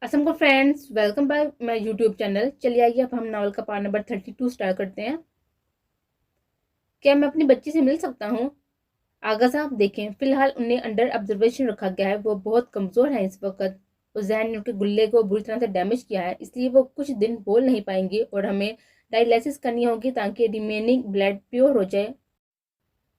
असम को friends, welcome back my YouTube channel. चलिए आइए अब हम नावल का पार्ट नंबर 32 स्टार्ट करते हैं। क्या मैं अपनी बच्ची से मिल सकता हूँ? आगा साहब देखें, फिलहाल उन्हें अंडर ऑब्जर्वेशन रखा गया है। वो बहुत कमजोर है इस वक्त। उस जहन ने उनके गुल्ले को बुरी तरह से डैमेज किया है, इसलिए वो कुछ दिन बोल नहीं पाएंगी और हमें डायलिसिस करनी होगी ताकि रिमेनिंग ब्लड प्योर हो जाए।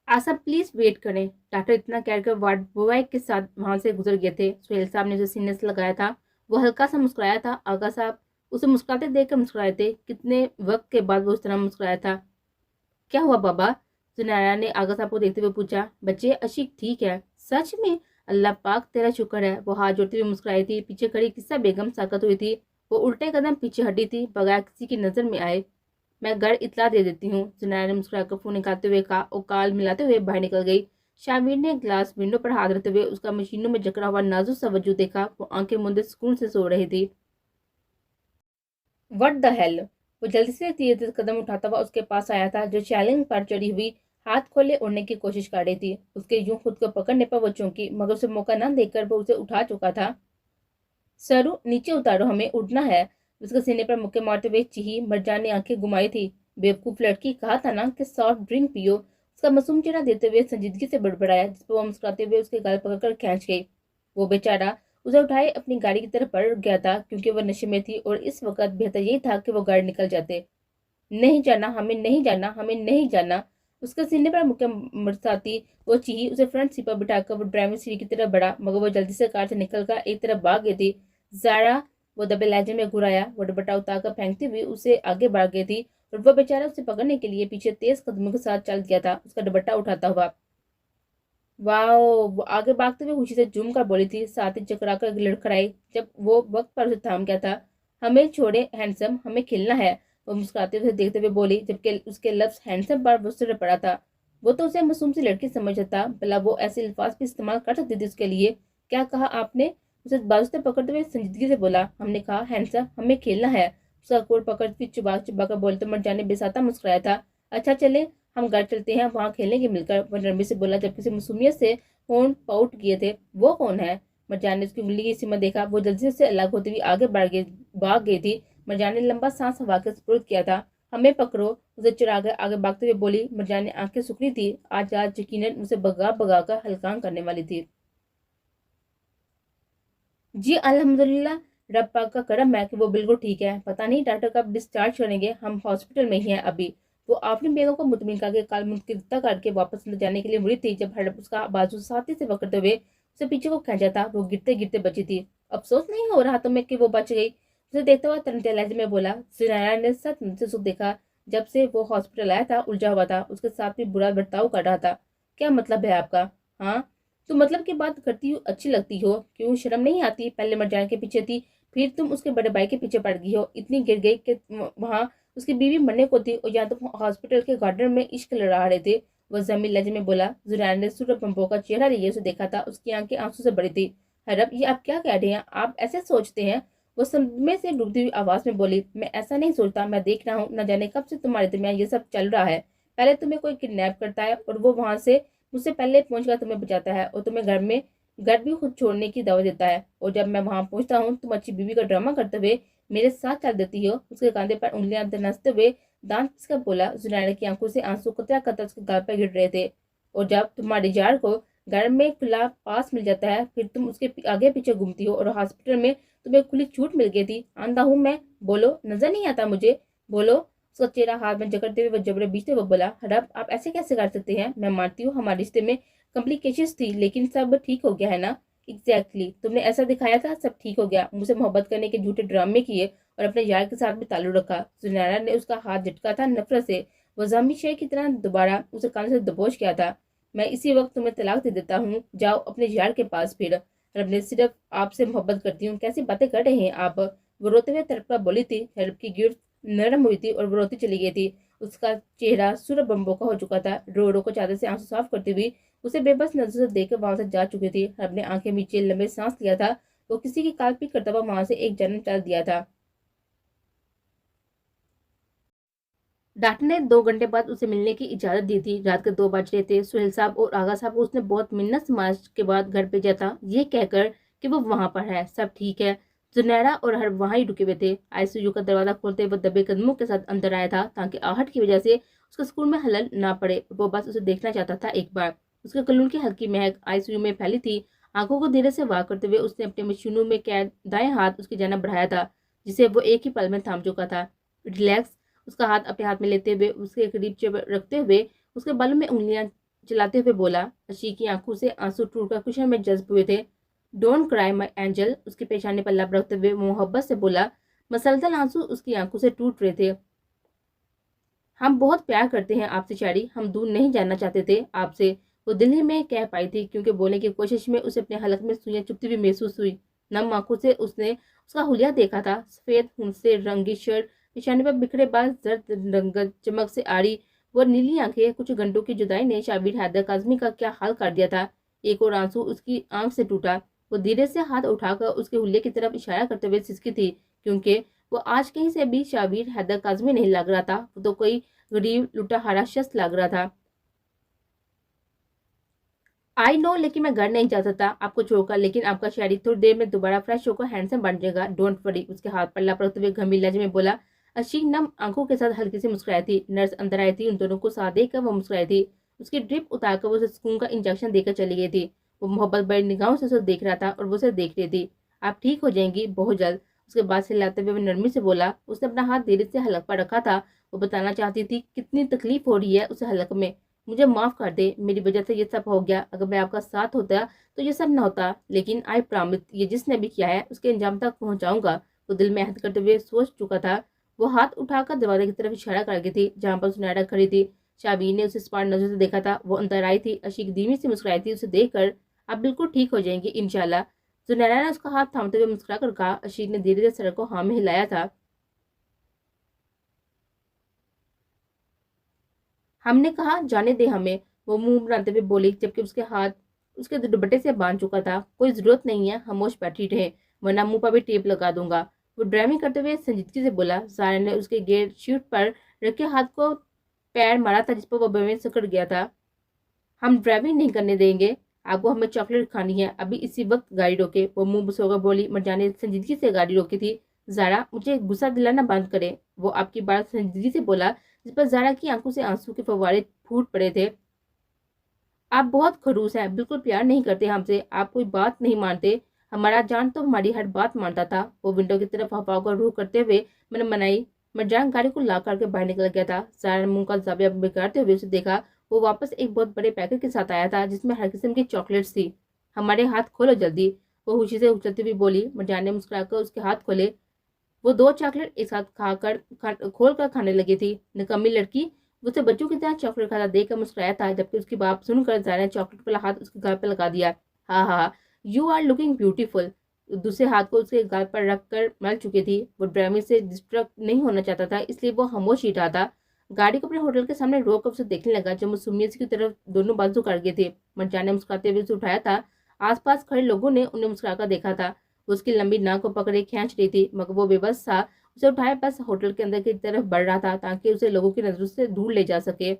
आशा प्लीज वेट करें। डॉक्टर इतना कहकर वार्ड बॉय के साथ वहां से गुजर गए थे। सुहेल साहब ने जो सीने से लगाया था वो हल्का सा मुस्कुराया था। आगा साहब उसे मुस्कुराते देखकर मुस्कुराए थे। कितने वक्त के बाद वो उस तरह मुस्कुराया था। क्या हुआ बाबा? जुनैरा ने आगा साहब को देखते हुए पूछा। बच्चे, अशीक ठीक है? सच में? अल्लाह पाक तेरा शुक्र है। वो हाथ जोड़ते हुए मुस्कुराई थी। पीछे खड़ी किस्सा बेगम साकत हुई थी। वो उल्टे कदम पीछे हटी थी बगैर किसी की नजर में आए। मैं घर इतला दे देती हूँ, जुनैरा ने मुस्कुराकर फोन निकालते हुए कहा और काल मिलाते हुए बाहर निकल गई। शामिर ने ग्लास विंडो पर हाथ रखते हुए उसका मशीनों में जकड़ा हुआ नाजुक सा वजूद देखा। वो आंखें मूंदे सुकून से सो रही थी। What the hell! वो जल्दी से धीरे धीरे कदम उठाता हुआ उसके पास आया था, जो चैलेंज पर चढ़ी हुई हाथ खोले उड़ने की कोशिश कर रही थी। उसके यूं खुद को पकड़ने पर वो चौंकी, मगर उसे मौका न देकर वो उसे उठा चुका था। सरू, नीचे उतारो, हमें उड़ना है। उसके सीने पर मुक्के मारते हुए चीही। मरजान ने आंखें घुमाई थी। बेवकूफ लड़की, कहा था ना कि सॉफ्ट ड्रिंक पियो। उसका मासूम चेहरा देते हुए संजीदगी से बड़बड़ाया, जिस पर वो मुस्कुराते हुए उसके गाल पकड़कर खींच गई। वो बेचारा उसे उठाए अपनी गाड़ी की तरफ बढ़ गया था, क्योंकि वह नशे में थी और इस वक्त बेहतर यही था कि वो गाड़ी निकल जाते। नहीं जाना, हमें नहीं जाना, हमें नहीं जाना। उसके सीने पर मुक्के मरसाती वो चीही। उसे फ्रंट सीट पर बिठाकर वो ड्राइविंग सीट की तरफ बढ़ा, मगर वो जल्दी से कार से निकलकर एक तरफ भाग गई थी। जारा, वो दबे लहजे में घुराया। वो दुपट्टा उतारकर फेंकती हुई उसे आगे बढ़ गई थी और वो बेचारा उसे पकड़ने के लिए पीछे तेज कदमों के साथ चल दिया था, उसका दुपट्टा उठाता हुआ। वाओ! वो आगे भागते हुए खुशी से झूम कर बोली थी, साथ ही चकराकर लड़खड़ाई जब वो वक्त पर उसे थाम गया था। हमें छोड़े हैंडसम, हमें खेलना है। वो मुस्कुराते हुए देखते हुए बोली, जबकि उसके लफ्ज हैंडसम पर वो सिर पड़ा था। वो तो उसे मासूम सी लड़की समझता था, भला वो ऐसे अल्फाज भी इस्तेमाल कर सकती थी उसके लिए। क्या कहा आपने? उसे बाजू से पकड़ते हुए संजीदगी से बोला। हमने कहा हैंडसम, हमें खेलना है। उसका कोट पकड़ती चुबा चुबा कर बोलते मर जाने बेसाता मुस्कुराया था। अच्छा चले, हम घर चलते हैं, वहां खेलेंगे मिलकर, वह नरमी से बोला, जबकि उसे मासूमियत से होंठ पाउट किए थे। वो कौन है? मरजान ने उसकी उंगली की सीमा देखा। वो जल्दी से अलग होती हुई आगे भाग गई थी। मरजान ने लंबा सांस हवा के सुपुर्द किया था। हमें पकड़ो, उसे चुरा कर आगे भागते हुए बोली। मरजान ने आंखें सुखरी थी। आज आज यकीनन उसे भगा भगा कर हलकान करने वाली थी। जी अल्हम्दुलिल्लाह, रब पाक का करम है कि वो बिल्कुल ठीक है। पता नहीं डॉक्टर कब डिस्चार्ज करेंगे, हम हॉस्पिटल में ही हैं अभी। वो अपनी बेगम को मुतमिन करके काल मुनकिता करके वापस ले जाने के लिए मुड़ी थी, जब हड़प उसका बाजू साथी से पकड़ते हुए उसे पीछे को खींचा था। वो गिरते गिरते बची थी। अफसोस नहीं हो रहा तुम्हें कि वो बच गई? उसे देखते हुआ तरंते लहजे में बोला। जुनैरा ने सच से सुख देखा। जब से वो हॉस्पिटल आया था उलझा हुआ था, उसके साथ भी बुरा बर्ताव कर रहा था। क्या मतलब है आपका? हाँ, तुम मतलब की बात करती हो, अच्छी लगती हो, क्यों शर्म नहीं आती? पहले मरजान के पीछे थी, फिर तुम उसके बड़े भाई के पीछे पड़ गई हो। इतनी गिर गई कि वहां उसकी बीवी मरने को थी और यहाँ तुम हॉस्पिटल के गार्डन में इश्क लड़ा रहे थे। वह जमीन लहजे में बोला। जुरैन ने सूरज पंपो का चेहरा लिए उसे देखा था। उसकी आंखें आंसू से भरी थी। हरब, ये आप क्या कह रहे हैं? आप ऐसे सोचते हैं? वो सदमे से डूबती हुई आवाज में बोली। मैं ऐसा नहीं सोचता, मैं देख रहा हूँ न जाने कब से तुम्हारे दरमियान ये सब चल रहा है। पहले तुम्हें कोई किडनैप करता है और वो वहां से मुझसे पहले पहुंचकर तुम्हें बचाता है और तुम्हें घर भी खुद छोड़ने की दावत देता है। और जब मैं वहां पहुंचता हूँ तुम अच्छी बीवी का ड्रामा करते हुए मेरे साथ चल देती हो। उसके कंधे पर उंगलियां दनसते हुए दांत पिसकर बोला। जुनैरा की आंखों से आंसू कतरा कतरा उसके गाल पर गिर रहे थे। और जब तुम्हारी जार को घर में खुला पास मिल जाता है, फिर तुम उसके आगे पीछे घूमती हो और हॉस्पिटल में तुम्हें खुली छूट मिल गई थी। आंधा हूं मैं, बोलो, नजर नहीं आता मुझे? बोलो। उसका चेहरा हाथ में जकड़ते हुए वह जबड़े बीचते हुए बोला। हड़प, आप ऐसे कैसे कर सकते हैं? मैं मानती हूँ हमारे रिश्ते में कॉम्प्लिकेशंस थी, लेकिन सब ठीक हो गया है ना? एग्जैक्टली, तुमने ऐसा दिखाया था, सब ठीक हो गया। मुझसे मोहब्बत करने के झूठे ड्रामे किए और अपने यार के साथ भी ताल्लुक रखा। जुनैरा ने उसका हाथ झटका था नफरत से। वो जामी शेर की तरह दोबारा उसे कान से दबोच किया था। मैं इसी वक्त तुम्हें तलाक दे देता हूँ, जाओ अपने यार के पास। फिर रब ने सिर्फ आपसे मोहब्बत करती हूँ, कैसी बातें कर रहे हैं आप? वो रोते हुए तड़पा बोली थी। हरब की गिर नरम हुई थी और वो रोती चली गई थी। उसका चेहरा सूरज बम्बों का हो चुका था। रो रो को चादर से आंसू साफ करती हुई उसे बेबस नजर से देखकर वहां से जा चुकी थी। हरब ने आंखें नीचे लंबे सांस लिया था। वो किसी की काल पीट करता हुआ वहां से एक जन्म चल दिया था। डॉक्टर ने 2 घंटे बाद उसे मिलने की इजाजत दी थी। रात के 2 बज रहे थे। सुहेल साहब और आगा साहब को उसने बहुत मिन्नत समाज के बाद घर भेजा था, ये कहकर कि वो वहां पर है, सब ठीक है। जुनैरा और हर वहाँ ही रुके हुए थे। आईसीयू का दरवाजा खोलते वो दबे कदमों के साथ अंदर आया था ताकि आहट की वजह से उसका स्कूल में हलल ना पड़े। वो बस उसे देखना चाहता था एक बार। उसके कलून की हल्की महक आईसीयू में फैली थी। आंखों को धीरे से वार करते हुए उसने अपने मशीनों में कैद दाएं हाथ उसकी जानब बढ़ाया था, जिसे वो एक ही पल में थाम चुका था। रिलैक्स, उसका हाथ अपने हाथ में लेते हुए उसके करीब रखते हुए उसके बालों में उंगलियां चलाते हुए बोला। अशी की आंखों से आंसू टूटकर कुशन में जज्ब हुए थे। डोंट क्राई माई एंजल, उसके पेशाने पर लब रखते हुए मोहब्बत से बोला। मसलसल आंसू उसकी आंखों से टूट रहे थे। हम बहुत प्यार करते हैं आपसे शायरी, हम दूर नहीं जाना चाहते थे आपसे, वो दिल ही में कह पाई थी, क्योंकि बोलने की कोशिश में उसे अपने हलक में सुइयां चुभती हुई महसूस हुई। नम आंखों से उसने उसका हुलिया देखा था। सफेद ऊन से रंगी शर्ट, निशाने पर बिखरे बाल, जर्द रंगत चमक से आड़ी वो नीली आंखें। कुछ घंटों की जुदाई ने शाबिर हैदर काजमी का क्या हाल कर दिया था। एक और आंसू उसकी आंख से टूटा। वो धीरे से हाथ उठाकर उसके हुलिये की तरफ इशारा करते हुए सिसकी थी, क्योंकि वो आज कहीं से भी शाबिर हैदर काजमी नहीं लग रहा था। वो तो कोई गरीब लुटाहारा शख्स लग रहा था। आई नो, लेकिन मैं घर नहीं जा सकता आपको छोड़कर, लेकिन आपका शायरी थोड़ी देर में दोबारा फ्रेश होकर हैंडसम बन जाएगा, डोंट वरी, उसके हाथ पर लापरवाही रखते हुए गंभीर लहजे में बोला। अशीक नम आंखों के साथ हल्की सी मुस्कुराई थी। नर्स अंदर आई थी, उन दोनों को साथ देखकर वो मुस्कुराई थी। उसकी ड्रिप उतारकर वो उसे सुकून का इंजेक्शन देकर चली गई थी। वो मोहब्बत भरी निगाहों से उसे देख रहा था और वो उसे देख रही थी। आप ठीक हो जाएंगी बहुत जल्द, उसके बाद से हिलाते हुए वो नरमी से बोला। उसने अपना हाथ धीरे से हलक पर रखा था। वो बताना चाहती थी कितनी तकलीफ हो रही है उसे हलक में। मुझे माफ कर दे, मेरी वजह से ये सब हो गया, अगर मैं आपका साथ होता तो ये सब न होता, लेकिन आई प्रॉमिस ये जिसने भी किया है उसके अंजाम तक पहुंचाऊंगा। वो दिल में अहद करते हुए सोच चुका था। वो हाथ उठाकर दरवाजे की तरफ इशारा कर गई थी, जहां पर सुनैरा खड़ी थी। शाबीर ने उसे स्मार्ट नजर से देखा था। वो अंदर आई थी। अशीक धीमी से मुस्कुराई थी उसे देखकर। आप बिल्कुल ठीक हो जाएंगे इंशाल्लाह, सुनैरा ने उसका हाथ थामते हुए मुस्कुरा कर कहा। अशीक ने धीरे धीरे सर को हाँ में हिलाया था। हमने कहा जाने दे हमें, वो मुंह बनाते हुए बोली, जबकि उसके हाथ उसके दुपट्टे से बांध चुका था। कोई जरूरत नहीं है, खामोश बैठी रहे, वरना मुंह पर भी टेप लगा दूंगा। वो ड्राइविंग करते हुए संजीदगी से बोला। जारा ने उसके गेट शीट पर रखे हाथ को पैर मारा था, जिस पर वो बेमें सिकड़ गया था। हम ड्राइविंग नहीं करने देंगे आपको, हमें चॉकलेट खानी है, अभी इसी वक्त गाड़ी रोके, वो मुंह बसोकर बोली। मरजान ने संजीदगी से गाड़ी रोकी थी। जारा मुझे गुस्सा दिलाना बंद करे, वो आपकी बात संजीदगी से बोला, जिस पर जारा की आंखों से आंसू के फव्वारे फूट पड़े थे। आप बहुत खड़ूस हैं, बिल्कुल प्यार नहीं करते हमसे, आप कोई बात नहीं मानते। हमारा जान तो हमारी हर बात मानता था। वो विंडो की तरफ हवा को रूह करते हुए मैंने मनाई। मरजान गाड़ी को ला करके बाहर निकल गया था। जारा ने मुंह का जाविया बिगाड़ते हुए उसे देखा। वो वापस एक बहुत बड़े पैकेट के साथ आया था, जिसमें हर किस्म की चॉकलेट्स थी। हमारे हाथ खोलो जल्दी, वो खुशी से उछलती हुई बोली। मरजान ने मुस्कुराकर उसके हाथ खोले। वो दो चॉकलेट एक साथ खोल कर खाने लगी थी। निकम्मी लड़की, उसे बच्चों की तरह चॉकलेट खाता देखकर मुस्कुराया था, जबकि उसकी बात सुनकर जारा ने चॉकलेट वाला हाथ उसके गाल पर लगा दिया। हाँ हाँ, यू आर लुकिंग ब्यूटीफुल, दूसरे हाथ को उसके गाल पर रख कर मल चुकी थी। वो ड्राइविंग से डिस्ट्रैक्ट नहीं होना चाहता था, इसलिए वो खामोश ही रहा था। गाड़ी को अपने होटल के सामने रोक कर उसे देखने लगा, जब वो सुमिया की तरफ दोनों बाजू कर गए थे। मरजान ने मुस्कुराते हुए उसे उठाया था। आसपास खड़े लोगों ने उन्हें मुस्कुराकर देखा था। वो उसकी लंबी नाक को पकड़े खींच रही थी, मगर वो बेबस था। उसे उठाए बस होटल के अंदर की तरफ बढ़ रहा था, ताकि उसे लोगों की नजरों से दूर ले जा सके।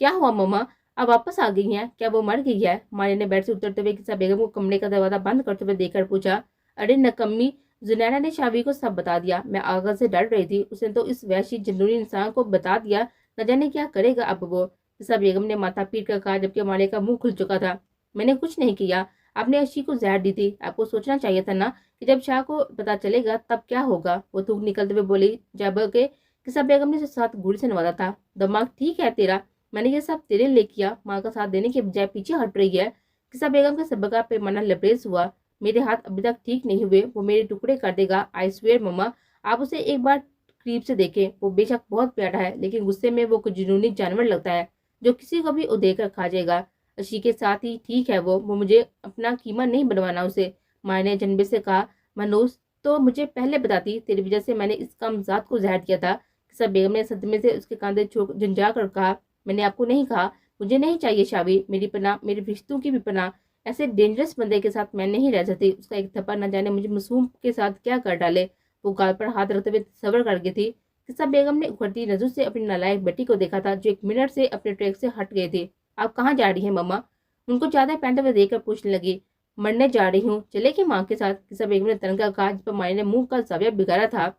क्या हुआ मम्मा, अब वापस आ गई हैं? क्या वो मर गई है? मारिया ने बेड से उतरते हुए किस्सा बेगम को कमरे का दरवाजा बंद करते हुए देखकर पूछा। अरे नकम्मी, जुनैना ने शावी को सब बता दिया। मैं आगा से डर रही थी, उसने तो इस वैशी जनूनी इंसान को बता दिया, न जाने क्या करेगा अब वो, किस्सा बेगम ने माथा पीट कर कहा, जबकि मारिया का मुंह खुल चुका था। मैंने कुछ नहीं किया, आपने अशी को जहर दी थी। आपको सोचना चाहिए था ना कि जब शाह को पता चलेगा तब क्या होगा, वो थूक निकलते हुए बोली। जब के किस्सा बेगम ने उसे साथ गुड़ी से नवाजा था। दिमाग ठीक है तेरा, मैंने ये सब तेरे लिए किया, माँ का साथ देने के बजाय पीछे हट रही है। किस्सा बेगम के सबका पैमाना लबरेज हुआ। मेरे हाथ अभी तक ठीक नहीं हुए, वो मेरे टुकड़े कर देगा, आई स्वेयर मम्मा। आप उसे एक बार करीब से देखें, वो बेशक बहुत प्यारा है, लेकिन गुस्से में वो कुछ जुनूनी जानवर लगता है, जो किसी को भी उदेड़ कर खा जाएगा। अशी के साथ ही ठीक है वो मुझे अपना कीमा नहीं बनवाना उसे, माँ ने जनबे से कहा। मनोज, तो मुझे पहले बताती, तेरी वजह से मैंने इस कमजात को जहर दिया था। किस्सा बेगम ने सदमे से उसके कांधे झुंझा कर कहा। मैंने आपको नहीं कहा, मुझे नहीं चाहिए शावी, मेरी पनाह, मेरे रिश्तों की भी पनाह। ऐसे डेंजरस बंदे के साथ मैं नहीं रह सकती। उसका एक थप्पड़ न जाने मुझे मासूम के साथ क्या कर डाले। वो गाल पर हाथ रखते हुए सबर कर गई थी। किस्सा बेगम ने उखड़ती नजर से अपनी नालायक बेटी को देखा था, जो एक मिनट से अपने ट्रैक से हट गए थे। आप कहाँ जा रही हैं मम्मा? उनको ज्यादा पहनते हुए देखकर पूछने लगी। مرنے جا رہی ہوں، چلے کی ماں کے ساتھ؟ قصہ بیگم نے تنکا کہا، جس پر مائی نے منہ کا زاویہ بگاڑا تھا۔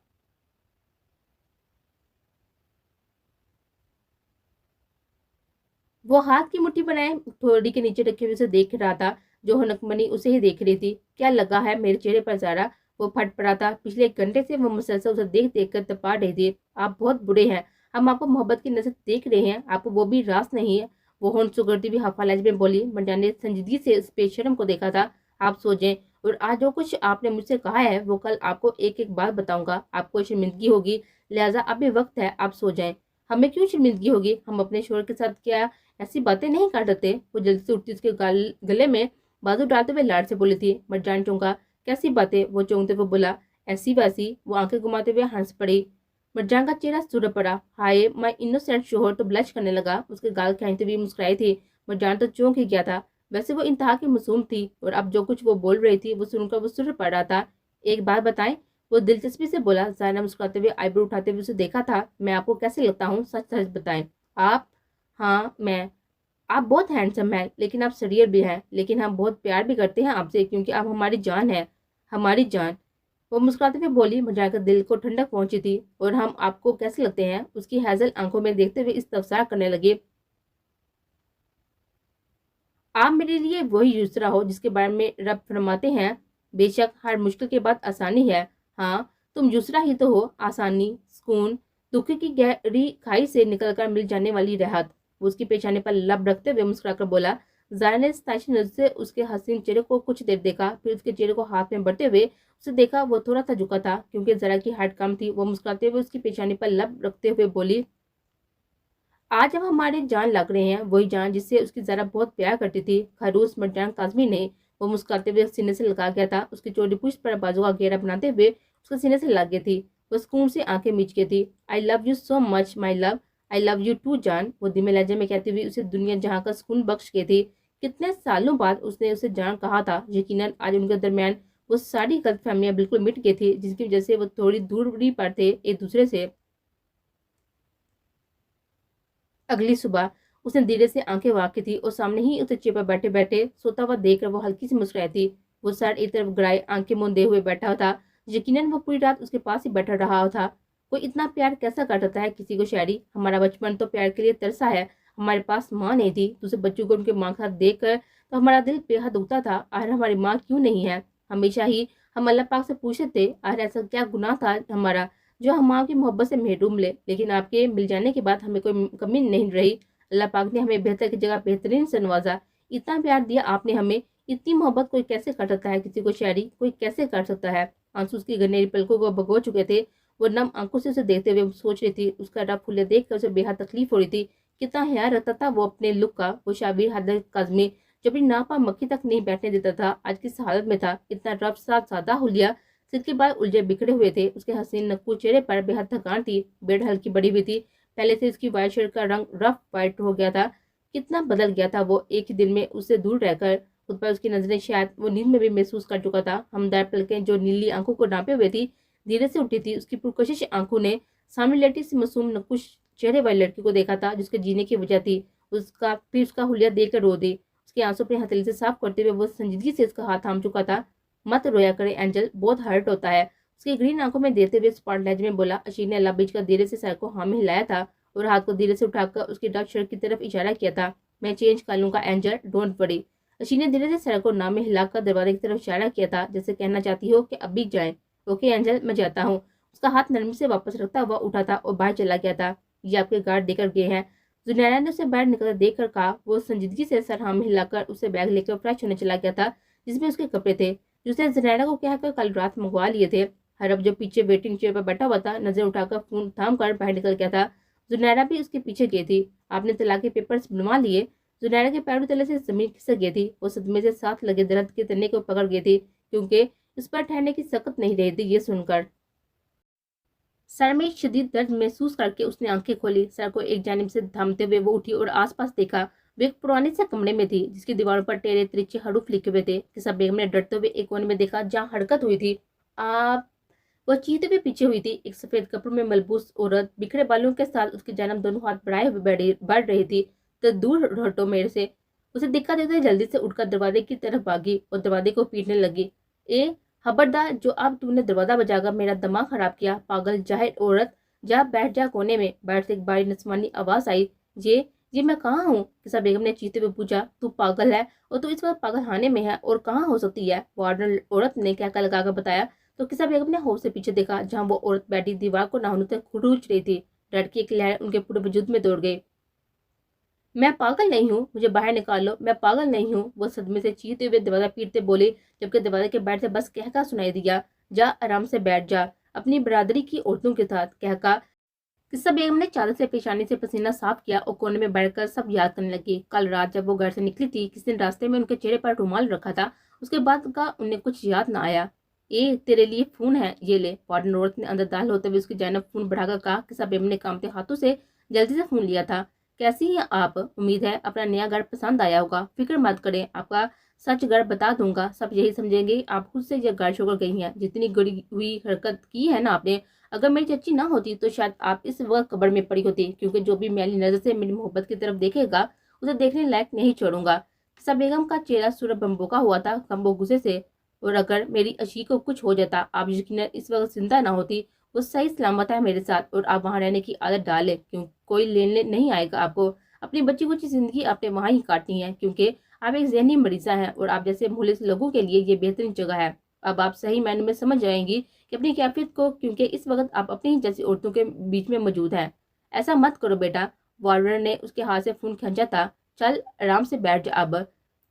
وہ ہاتھ کی مٹھی بنائے تھوڑی کے نیچے رکھے ہوئے اسے دیکھ رہا تھا، جو ہنک منی اسے ہی دیکھ رہی تھی۔ کیا لگا ہے میرے چہرے پر زارا؟ وہ پھٹ پڑا تھا۔ پچھلے ایک گھنٹے سے وہ مسلسل اسے دیکھ دیکھ کر تپا رہی تھی۔ آپ بہت برے ہیں، ہم آپ کو محبت کی نظر دیکھ رہے ہیں، آپ کو وہ بھی راس نہیں ہے۔ وہ ہونٹ سکڑتی ہوئی حفا لہجے میں بولی۔ مرجان نے سنجیدگی سے اس بے شرم کو دیکھا تھا۔ آپ سو جائیں، اور آج جو کچھ آپ نے مجھ سے کہا ہے وہ کل آپ کو ایک ایک بات بتاؤں گا۔ آپ کو شرمندگی ہوگی، لہٰذا ابھی وقت ہے، آپ سو جائیں۔ ہمیں کیوں شرمندگی ہوگی؟ ہم اپنے شوہر کے ساتھ کیا ایسی باتیں نہیں کر سکتے؟ وہ جلدی سے اٹھتی اس کے گلے میں بازو ڈالتے ہوئے لاڈ سے بولی تھی۔ مرجان چونکا۔ کیسی باتیں؟ وہ چونکتے ہوئے بولا۔ ایسی ویسی۔ وہ آنکھیں گھماتے ہوئے ہنس پڑی۔ مرجان کا چہرہ سرخ پڑا۔ ہائے، مائی انوسینٹ شوہر تو بلش کرنے لگا۔ اس کے گال کھینچتے ہوئے مسکرائی تھی۔ مرجان تو چونک ہی گیا تھا۔ ویسے وہ انتہا کی معصوم تھی، اور اب جو کچھ وہ بول رہی تھی وہ سن کر وہ سرخ پڑ رہا تھا۔ ایک بات بتائیں؟ وہ دلچسپی سے بولا۔ زائنہ مسکراتے ہوئے آئی برو اٹھاتے ہوئے اسے دیکھا تھا۔ میں آپ کو کیسے لگتا ہوں؟ سچ سچ بتائیں۔ آپ؟ ہاں میں۔ آپ بہت ہینڈسم ہیں، لیکن آپ شریر بھی ہیں، لیکن ہم بہت پیار بھی کرتے ہیں آپ سے، کیونکہ آپ ہماری جان ہیں، ہماری جان۔ وہ مسکراتے ہوئے بولی۔ مرجان کے دل کو ٹھنڈک پہنچی تھی۔ اور ہم آپ کو کیسے لگتے ہیں؟ اس کی ہیزل آنکھوں میں دیکھتے ہوئے استفسار کرنے لگے۔ آپ میرے لیے وہی یسرا ہو جس کے بارے میں رب فرماتے ہیں، بے شک ہر مشکل کے بعد آسانی ہے۔ ہاں، تم یسرا ہی تو ہو، آسانی، سکون، دکھ کی گہری کھائی سے نکل کر مل جانے والی راحت۔ وہ اس کی پیشانی پر لب رکھتے ہوئے مسکرا کر بولا۔ زائرہ نے ستائشی نظر سے اس کے حسین چہرے کو کچھ دیر دیکھا، پھر اس کے چہرے کو ہاتھ میں بڑھتے ہوئے اسے دیکھا۔ وہ تھوڑا سا جھکا تھا کیونکہ ذرا کی ہائٹ کم تھی۔ وہ مسکراتے ہوئے اس کی پیشانی پر لب رکھتے ہوئے بولی۔ آج ہم ہمارے جان لگ رہے ہیں، وہی جان جس سے اس کی ذرا بہت پیار کرتی تھی، خروس مرجان کاظمی نے۔ وہ مسکراتے ہوئے سینے سے لگا گیا تھا۔ اس کی چوڑی پشت پر بازو کا گھیرا بناتے ہوئے اس کے سینے سے لگ گئی تھی۔ وہ سکون سے آنکھیں میچ گئی تھی۔ I love you so much my love, I love you too جان، وہ دھیمے لہجے میں کہتی ہوئی اسے دنیا جہاں کا سکون بخش گئی تھی۔ کتنے سالوں بعد اس نے اسے جان کہا تھا۔ یقیناً آج ان کے درمیان وہ ساری غلط فہمیاں بالکل مٹ گئی تھی جس کی وجہ سے وہ تھوڑی دوری پر تھے ایک دوسرے سے۔ اگلی صبح اس نے دھیرے سے آنکھیں واقع تھی اور سامنے ہی اسے چیئر پر بیٹھے بیٹھے سوتا ہوا دیکھ کر وہ ہلکی سی مسکرائی تھی۔ وہ سر ایک طرف گڑائے آنکھیں موندے ہوئے بیٹھا تھا۔ یقیناً وہ پوری رات اس کے پاس ہی بیٹھا رہا تھا۔ کوئی اتنا پیار کیسا کر سکتا ہے کسی کو شاعری؟ ہمارا بچپن تو پیار کے لیے ترسا ہے۔ ہمارے پاس ماں نہیں تھی، دوسرے بچوں کو ان کے ماں کے ساتھ دیکھ کر تو ہمارا دل بے حد دکھتا تھا۔ آخر ہماری ماں کیوں نہیں ہے؟ ہمیشہ ہی ہم اللہ پاک سے پوچھتے تھے، آخر ایسا کیا گناہ تھا ہمارا جو ہم ماں کی محبت سے محروم لے؟ لیکن آپ کے مل جانے کے بعد ہمیں کوئی کمی نہیں رہی۔ اللہ پاک نے ہمیں بہتر کی جگہ بہترین سے نوازا۔ اتنا پیار دیا آپ نے ہمیں، اتنی محبت کوئی کیسے کر سکتا ہے کسی کو شاعری؟ کوئی کیسے کر سکتا ہے؟ آنسو اس کی گنہری پلکوں کو بھگو چکے تھے۔ وہ نم آنکھوں سے اسے دیکھتے ہوئے سوچ رہی تھی، اس کا رب پھولے دیکھ کر اسے بے حد تکلیف ہو رہی تھی۔ کتنا خیال رکھتا تھا وہ اپنے لک کا، وہ شابیر حضرت کاظمی جو اپنی ناپا مکھی تک نہیں بیٹھنے دیتا تھا، آج کس حالت میں تھا؟ اتنا رب سادہ حلیہ، سر کے بال الجھے بکھڑے ہوئے تھے، اس کے حسین نقو چہرے پر بے حد تھکان تھی، بیڑ ہلکی بڑی ہوئی تھی، پہلے سے اس کی وائٹ شرٹ کا رنگ رف وائٹ ہو گیا تھا۔ کتنا بدل گیا تھا وہ ایک ہی دن میں اس سے دور رہ کر۔ خود پر اس کی نظریں شاید وہ نیند میں بھی محسوس کر چکا تھا۔ ہمدار پلکیں جو نیلی آنکھوں کو ڈانپے ہوئے تھی دھیرے سے اٹھی تھی۔ اس کی پرکشش آنکھوں نے سامنے لیٹی سی معصوم نقوش چہرے والی لڑکی کو دیکھا تھا جس کے جینے کی وجہ تھی۔ پھر اس کا حلیہ دیکھ کر رو دی۔ اس کے آنسو اپنے ہتھیلی سے صاف کرتے ہوئے وہ سنجیدگی سے اس کا ہاتھ تھام چکا تھا۔ مت رویا کرے اینجل، بہت ہرٹ ہوتا ہے، اس کی گرین آنکھوں میں دیکھتے ہوئے اسپاٹ لہجے میں بولا۔ اشیر نے اللہ بیچ کر دھیرے سے سر کو ہاں میں ہلایا تھا اور ہاتھ کو دھیرے سے اٹھا کر اس کی ڈارک شرٹ کی طرف اشارہ کیا تھا۔ میں چینج کر لوں گا اینجل، ڈونٹ وری۔ اشیر نے دھیرے سے سر کو نام میں ہلا کر دروازے کی طرف اشارہ کیا تھا، جیسے کہنا چاہتی ہو کہ ابھی جائیں۔ اوکے اینجل، میں جاتا ہوں۔ اس کا ہاتھ نرمی سے واپس رکھتا ہوا اٹھا تھا اور باہر چلا گیا تھا۔ یہ آپ کے گارڈ دے کر گئے ہیں، زنیرہ نے اسے باہر نکلتا دیکھ کر کہا۔ وہ سنجیدگی سے سر ہاں میں ہلا کر اسے بیگ لے کر فریش ہونے چلا گیا تھا جس میں اس کے کپڑے تھے جو اس نے زنیرہ کو کہہ کر کل رات منگوا لیے تھے۔ حرب جو پیچھے ویٹنگ چیئر پر بیٹھا ہوا تھا نظر اٹھا کر فون تھام کر باہر نکل گیا تھا۔ زنیرہ بھی اس کے پیچھے گئی تھی۔ آپ نے طلاق کے پیپرز بنوا لیے؟ زنیرہ کے پیروں تلے سے زمین کھسک گئی تھی۔ وہ صدمے سے ساتھ لگے درد کے تنے کو پکڑ گئی تھی کیونکہ اس پر ٹھہرنے کی سخت نہیں رہی تھی۔ یہ سن کر سر میں شدید درد محسوس کر کے اس نے آنکھیں کھولی۔ سر کو ایک جانب سے تھامتے ہوئے وہ اٹھی اور آس پاس دیکھا۔ وہ ایک پرانے سے کمرے میں تھی جس کی دیواروں پر ٹیڑے ترچھے حروف لکھے ہوئے تھے۔ قصہ بیگم نے ڈرتے ہوئے ایک کونے میں دیکھا جہاں حرکت ہوئی تھی۔ آپ؟ وہ چیختے ہوئے پیچھے ہوئی تھی۔ ایک سفید کپڑوں میں ملبوس عورت بکھرے بالوں کے ساتھ اس کی جانب دونوں ہاتھ بڑھائے ہوئے بڑھ رہی تھی۔ تو دور ہٹو میرے سے، اسے دکھا دیتے جلدی سے اٹھ کر دروازے کی طرف بھاگی اور دروازے کو پیٹنے لگی. اے خبردار، جو اب تم نے دروازہ بجا کر میرا دماغ خراب کیا، پاگل جاہل عورت، جا بیٹھ جا کونے میں. بیٹھ سے ایک باری نسوانی آواز آئی. جی میں کہاں ہوں؟ قصہ بیگم نے چیختے ہوئے پوچھا. تو پاگل ہے اور تو اس وقت پاگل خانے میں ہے، اور کہاں ہو سکتی ہے؟ وارڈن عورت نے کہکا لگا کر بتایا. تو قصہ بیگم نے خوف سے پیچھے دیکھا جہاں وہ عورت بیٹھی دیوار کو ناخنوں سے کھروچ رہی تھی. ڈر کی ایک لہر ان کے پورے وجود میں دوڑ گئی. میں پاگل نہیں ہوں، مجھے باہر نکالو، میں پاگل نہیں ہوں، وہ صدمے سے چیختے ہوئے دروازہ پیٹتے بولے، جبکہ دروازے کے باہر سے بس کہکا سنائی دیا. جا آرام سے بیٹھ جا اپنی برادری کی عورتوں کے ساتھ. کہکا. قصہ بیگم نے چادر سے پیشانی سے پسینہ صاف کیا اور کونے میں بیٹھ کر سب یاد کرنے لگی. کل رات جب وہ گھر سے نکلی تھی، کسی نے راستے میں ان کے چہرے پر رومال رکھا تھا. اس کے بعد کا انہیں کچھ یاد نہ آیا. اے تیرے لیے فون ہے، یہ لے. وارڈن عورت نے اندر داخل ہوتے ہوئے اس کی جانب فون بڑھا کر کہا. قصہ بیگم نے کامتے ہاتھوں سے جلدی سے فون لیا تھا. کیسی ہیں آپ؟ امید ہے اپنا نیا گھر پسند آیا ہوگا. فکر مت کریں، آپ کا سچ گھر بتا دوں گا. سب یہی سمجھیں گے آپ خود سے یہ گھر چھوڑ کر گئی ہیں. جتنی گڑی ہوئی حرکت کی ہے نا آپ نے، اگر میری چچی نہ ہوتی تو شاید آپ اس وقت قبر میں پڑی ہوتی، کیونکہ جو بھی میلی نظر سے میری محبت کی طرف دیکھے گا اسے دیکھنے لائق نہیں چھوڑوں گا. قصہ بیگم کا چہرہ سورج بمبوکا ہوا تھا غم و غصے سے. اور اگر میری اشی کو کچھ ہو جاتا، آپ یقیناً اس وقت زندہ نہ ہوتی. وہ صحیح سلامت ہے میرے ساتھ، اور آپ وہاں رہنے کی عادت ڈالے، کیوں کوئی لینے نہیں آئے گا آپ کو. اپنی بچی کچی زندگی آپ نے وہاں ہی کاٹنی ہے، کیونکہ آپ ایک ذہنی مریضہ ہیں اور آپ جیسے مخلص لوگوں کے لیے یہ بہترین جگہ ہے. اب آپ صحیح معنی میں سمجھ جائیں گی کہ اپنی کیفیت کو، کیونکہ اس وقت آپ اپنی ہی جیسی عورتوں کے بیچ میں موجود ہیں. ایسا مت کرو بیٹا. وارڈن نے اس کے ہاتھ سے فون کھینچا تھا. چل آرام سے بیٹھ جا اب.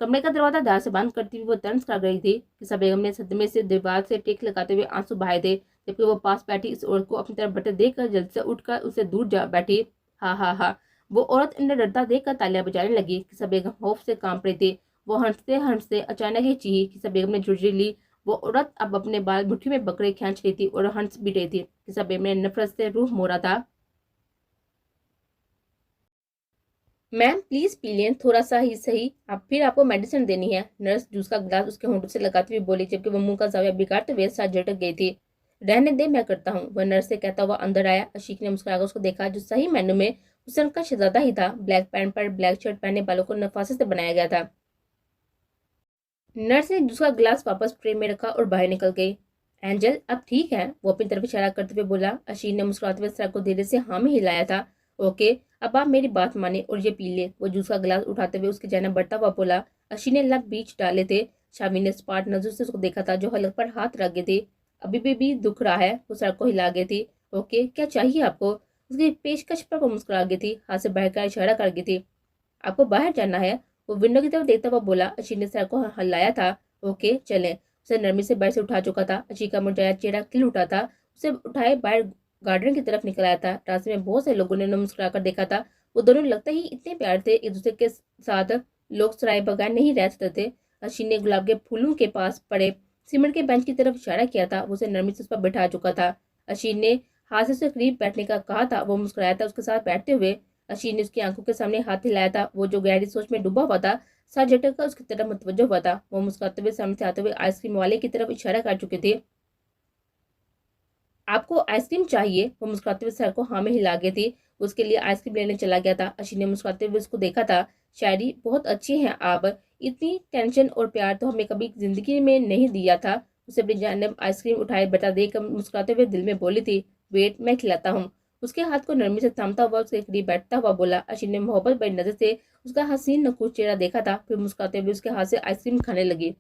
کمرے کا دروازہ دار سے بند کرتی ہوئی وہ طنز کر رہی تھی. قصہ بیگم نے صدمے سے دیوار سے ٹیک لگاتے ہوئے آنسو بہائے تھے، جبکہ وہ پاس بیٹھی اس عورت کو اپنی طرف بڑھتے دیکھ کر جلد سے اٹھ کر اسے دور جا بیٹھی. ہاں ہاں ہاں. وہ عورت انہیں ڈرتا دیکھ کر تالیاں بجانے لگی. قصہ بیگم خوف سے کانپ رہی تھی. وہ ہنستے ہنستے اچانک ہی چیخی. قصہ بیگم نے جھرجھری لی. وہ عورت اب اپنے بال مٹھی میں پکڑے کھینچ رہی تھی اور ہنس بھی رہی تھی. قصہ بیگم نے نفرت سے روح مورا تھا. میم پلیز پی لیں، تھوڑا سا ہی صحیح، پھر آپ کو میڈیسن دینی ہے. نرس جوس کا گلاس اس کے ہونٹوں سے لگاتے ہوئے بولی، جبکہ وہ منہ کا زاویہ بگاڑتے ہوئے ساتھ جھٹک گئی تھی. رہنے دے، میں کرتا ہوں، وہ نرس سے کہتا ہوا اندر آیا. عشیق نے مسکرا کر اس کو دیکھا، جو صحیح معنوں میں حسن کا شہزادہ ہی تھا. بلیک پینٹ پر بلیک شرٹ پہنے، بالوں کو نفاست سے بنایا گیا تھا. نرس نے جوس کا گلاس واپس ٹرے میں رکھا اور باہر نکل گئی. اینجل اب ٹھیک ہے، وہ اپنی طرف اشارہ کرتے ہوئے بولا. اشیر نے مسکراتے ہوئے سر کو دھیرے سے ہاں میں ہلایا تھا. اوکے، اب آپ میری بات مانیں اور یہ پی لے. وہ جوس کا گلاس اٹھاتے ہوئے اس کی جانب بڑھتا ہوا بولا. اشیر نے لب بیچ ڈالے تھے. شامی نے اسپاٹ نظر سے اس کو دیکھا تھا، جو حلق پر ہاتھ رکھ گئی تھی. ابھی بھی دکھ رہا ہے؟ وہ سر کو ہلا گئی تھی. اوکے، کیا چاہیے آپ کو؟ اس کی پیشکش پر وہ مسکرا گئی تھی، ہاتھ سے باہر کا اشارہ کر گئی تھی. آپ کو باہر جانا ہے؟ وہ ونڈو کی طرف دیکھتا ہوا بولا. اشیر نے سر کو ہلایا تھا. اوکے چلیں. اسے نرمی سے باہر سے اٹھا چکا تھا. اشیر کا مرجھایا چہرہ کھل اٹھا تھا. اسے اٹھائے باہر گارڈن کی طرف نکل آیا تھا. راستے میں بہت سے لوگوں نے انہیں مسکرا کر دیکھا تھا. وہ دونوں لگتے ہی اتنے پیار تھے، ایک دوسرے کے ساتھ لوگ سرائے بغیر نہیں رہ سکتے تھے. اشیر نے گلاب کے پھولوں کے پاس پڑے سیمنٹ کے بینچ کی طرف اشارہ کیا تھا. وہ اسے نرمی سے اس پر بٹھا چکا تھا. اشیر نے ہاتھ سے اسے قریب بیٹھنے کا کہا تھا. وہ مسکرایا تھا اس کے ساتھ بیٹھتے ہوئے. اشیر نے اس کی آنکھوں کے سامنے ہاتھ ہلایا تھا. وہ جو گہری سوچ میں ڈوبا ہوا تھا، سر جھٹک کر اس کی طرف متوجہ ہوا تھا. وہ مسکراتے ہوئے سامنے سے آتے ہوئے آئس کریم والے کی طرف اشارہ کر چکے تھے. آپ کو آئس کریم چاہیے؟ وہ مسکراتے ہوئے سر کو ہاں میں ہلا گئی تھی. وہ اس کے لیے آئس کریم لینے چلا گیا تھا. اشیر نے مسکراتے ہوئے اس کو دیکھا تھا. شاعری بہت اچھی ہیں آپ، اتنی ٹینشن اور پیار تو ہمیں کبھی زندگی میں نہیں دیا تھا. اسے اپنی جانب آئس کریم اٹھائے بیٹھا دیکھ کر مسکراتے ہوئے دل میں بولی تھی. ویٹ، میں کھلاتا ہوں. اس کے ہاتھ کو نرمی سے تھامتا ہوا اس کے قریب بیٹھتا ہوا بولا. اشیر نے محبت بھری نظر سے اس کا حسین نکوش چہرہ دیکھا تھا، پھر مسکراتے ہوئے اس کے ہاتھ سے آئس کریم کھانے لگی.